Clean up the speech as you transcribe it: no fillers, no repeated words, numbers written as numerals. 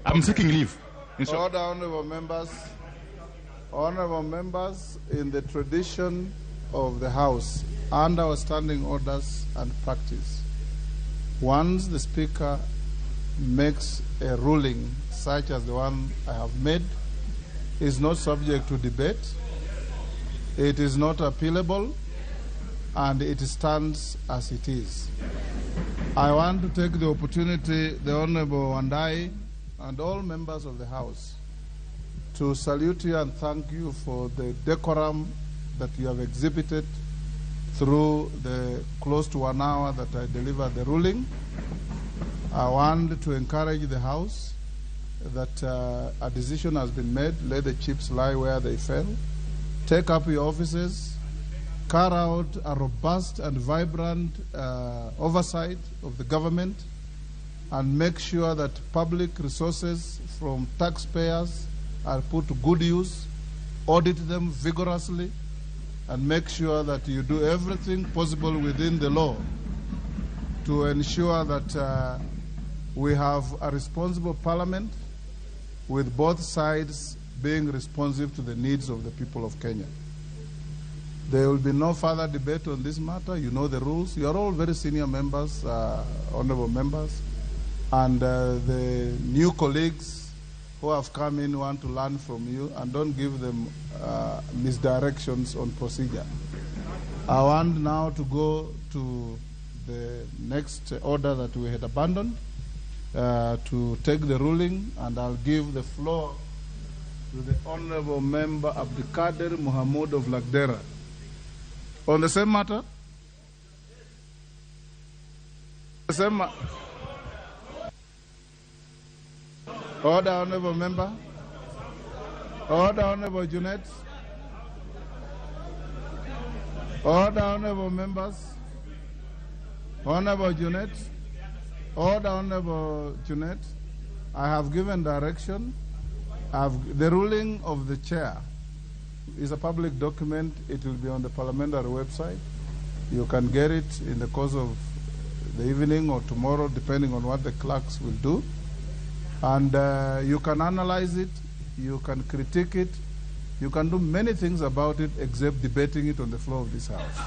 I'm seeking leave. Order, honorable members. Honorable members, in the tradition of the House and our standing orders and practice, once the Speaker makes a ruling such as the one I have made, is not subject to debate, it is not appealable, and it stands as it is. I want to take the opportunity, the Honorable Wandai and all members of the House, to salute you and thank you for the decorum that you have exhibited through the close to 1 hour that I delivered the ruling. I want to encourage the House that a decision has been made. Let the chips lie where they fell. Take up your offices. Carry out a robust and vibrant oversight of the government and make sure that public resources from taxpayers are put to good use. Audit them vigorously and make sure that you do everything possible within the law to ensure that we have a responsible parliament with both sides being responsive to the needs of the people of Kenya. There will be no further debate on this matter. You know the rules. You are all very senior members, honorable members, and the new colleagues who have come in want to learn from you, and don't give them misdirections on procedure. I want now to go to the next order that we had abandoned, to take the ruling, and I'll give the floor to the Honorable Member Abdikader Mohamud of Lagdera. On the same matter? The same Order, Honorable Member. Order, Honorable Junet. Order, Honorable Members. Honorable Junet. Order, Honorable Junet. I have given direction. The ruling of the chair is a public document. It will be on the parliamentary website. You can get it in the course of the evening or tomorrow, depending on what the clerks will do. And you can analyze it, you can critique it, you can do many things about it except debating it on the floor of this House.